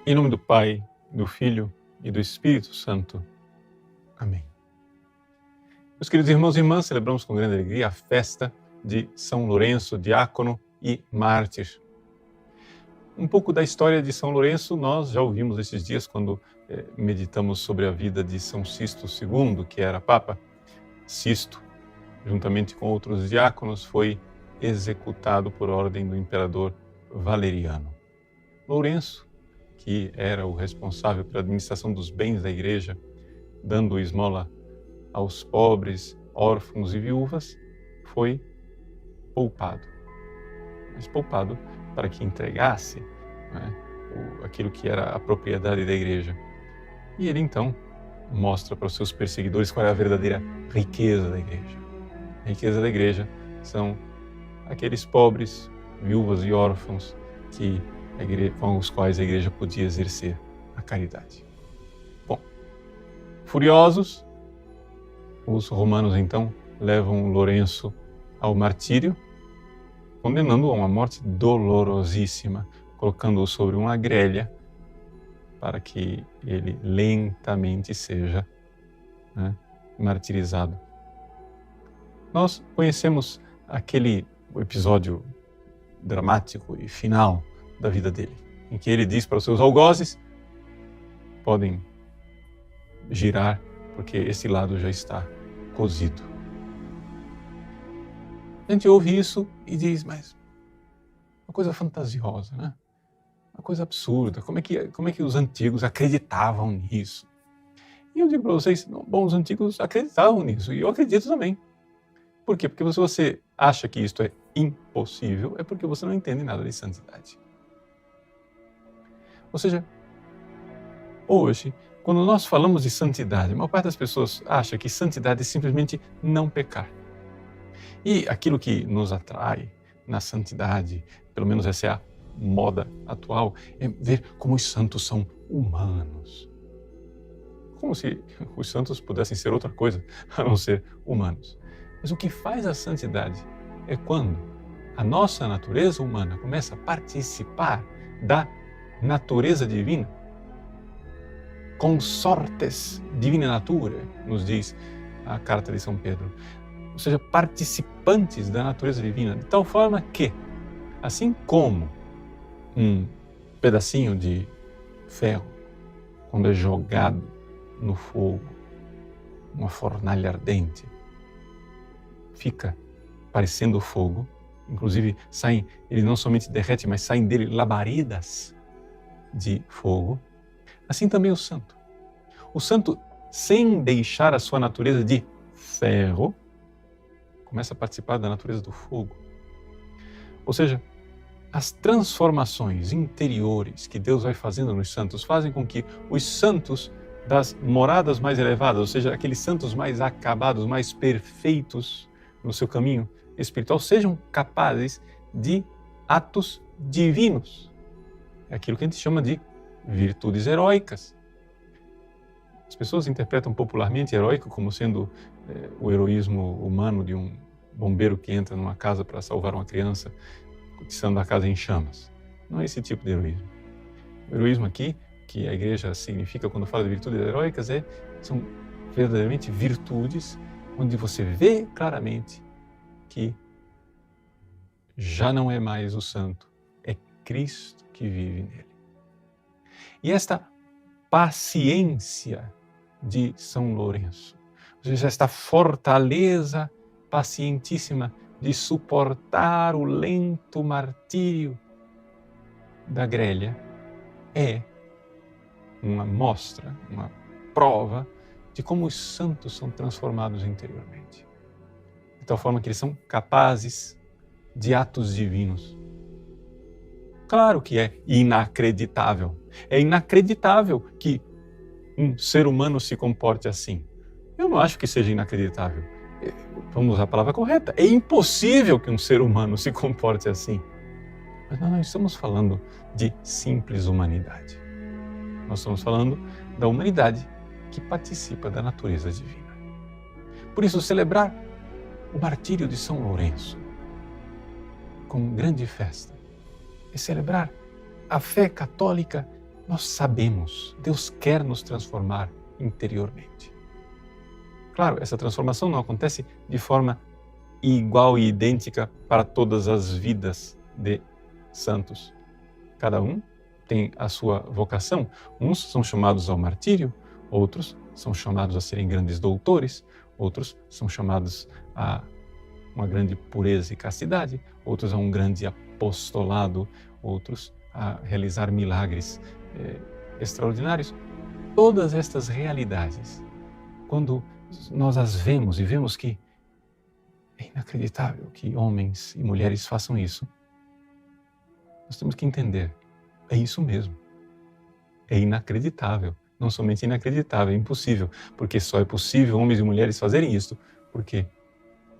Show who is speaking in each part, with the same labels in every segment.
Speaker 1: Em nome do Pai, do Filho e do Espírito Santo. Amém. Meus queridos irmãos e irmãs, celebramos com grande alegria a festa de São Lourenço, diácono e mártir. Um pouco da história de São Lourenço nós já ouvimos esses dias quando meditamos sobre a vida de São Sisto II, que era Papa. Sisto, juntamente com outros diáconos, foi executado por ordem do imperador Valeriano. Lourenço, que era o responsável pela administração dos bens da igreja, dando esmola aos pobres, órfãos e viúvas, foi poupado. Mas poupado para que entregasse aquilo que era a propriedade da igreja. E ele então mostra para os seus perseguidores qual é a verdadeira riqueza da igreja. A riqueza da igreja são aqueles pobres, viúvas e órfãos com os quais a igreja podia exercer a caridade. Bom, furiosos, os romanos então levam Lourenço ao martírio, condenando-o a uma morte dolorosíssima, colocando-o sobre uma grelha para que ele lentamente seja martirizado. Nós conhecemos aquele episódio dramático e final da vida dele, em que ele diz para os seus algozes: podem girar, porque esse lado já está cozido. A gente ouve isso e diz, mas uma coisa fantasiosa, né? Uma coisa absurda. Como é que os antigos acreditavam nisso? E eu digo para vocês, bom, os antigos acreditavam nisso, e eu acredito também. Por quê? Porque se você acha que isto é impossível, é porque você não entende nada de santidade. Ou seja, hoje, quando nós falamos de santidade, a maior parte das pessoas acha que santidade é simplesmente não pecar. E aquilo que nos atrai na santidade, pelo menos essa é a moda atual, é ver como os santos são humanos. Como se os santos pudessem ser outra coisa a não ser humanos. Mas o que faz a santidade é quando a nossa natureza humana começa a participar da natureza divina. Consortes divina natura, nos diz a carta de São Pedro. Ou seja, participantes da natureza divina, de tal forma que, assim como um pedacinho de ferro, quando é jogado no fogo, uma fornalha ardente, fica parecendo fogo, inclusive ele não somente derrete, mas saem dele labaredas de fogo. Assim também o santo. O santo, sem deixar a sua natureza de ferro, começa a participar da natureza do fogo. Ou seja, as transformações interiores que Deus vai fazendo nos santos fazem com que os santos das moradas mais elevadas, ou seja, aqueles santos mais acabados, mais perfeitos no seu caminho espiritual, sejam capazes de atos divinos. É aquilo que a gente chama de virtudes heróicas. As pessoas interpretam popularmente heróico como sendo o heroísmo humano de um bombeiro que entra numa casa para salvar uma criança, estando a casa em chamas. Não é esse tipo de heroísmo. O heroísmo aqui, que a igreja significa quando fala de virtudes heróicas, são verdadeiramente virtudes onde você vê claramente que já não é mais o santo, é Cristo que vive nele. E esta paciência de São Lourenço, ou seja, esta fortaleza pacientíssima de suportar o lento martírio da grelha, é uma mostra, uma prova de como os santos são transformados interiormente. De tal forma que eles são capazes de atos divinos. Claro que é inacreditável. É inacreditável que um ser humano se comporte assim. Eu não acho que seja inacreditável. Vamos usar a palavra correta. É impossível que um ser humano se comporte assim. Mas nós não estamos falando de simples humanidade. Nós estamos falando da humanidade que participa da natureza divina. Por isso, celebrar o martírio de São Lourenço com grande festa é celebrar a fé católica nós sabemos, Deus quer nos transformar interiormente. Claro, essa transformação não acontece de forma igual e idêntica para todas as vidas de santos. Cada um tem a sua vocação. Uns são chamados ao martírio, outros são chamados a serem grandes doutores, outros são chamados a uma grande pureza e castidade, outros a um grande apostolado, outros a realizar milagres extraordinários. Todas estas realidades, quando nós as vemos e vemos que é inacreditável que homens e mulheres façam isso, nós temos que entender, é isso mesmo. É inacreditável, não somente inacreditável, é impossível, porque só é possível homens e mulheres fazerem isso, porque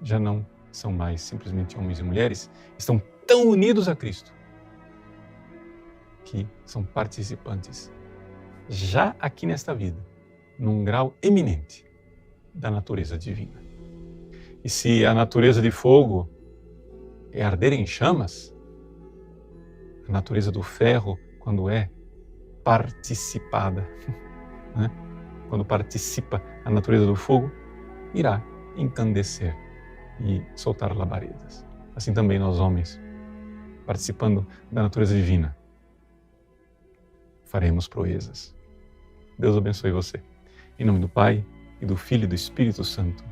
Speaker 1: já não são mais simplesmente homens e mulheres, estão tão unidos a Cristo, que são participantes, já aqui nesta vida, num grau eminente da natureza divina. E se a natureza de fogo é arder em chamas, a natureza do ferro, quando é participada, né? Quando participa a natureza do fogo, irá encandecer e soltar labaredas. Assim também nós homens, participando da natureza divina, faremos proezas. Deus abençoe você. Em nome do Pai, e do Filho e do Espírito Santo.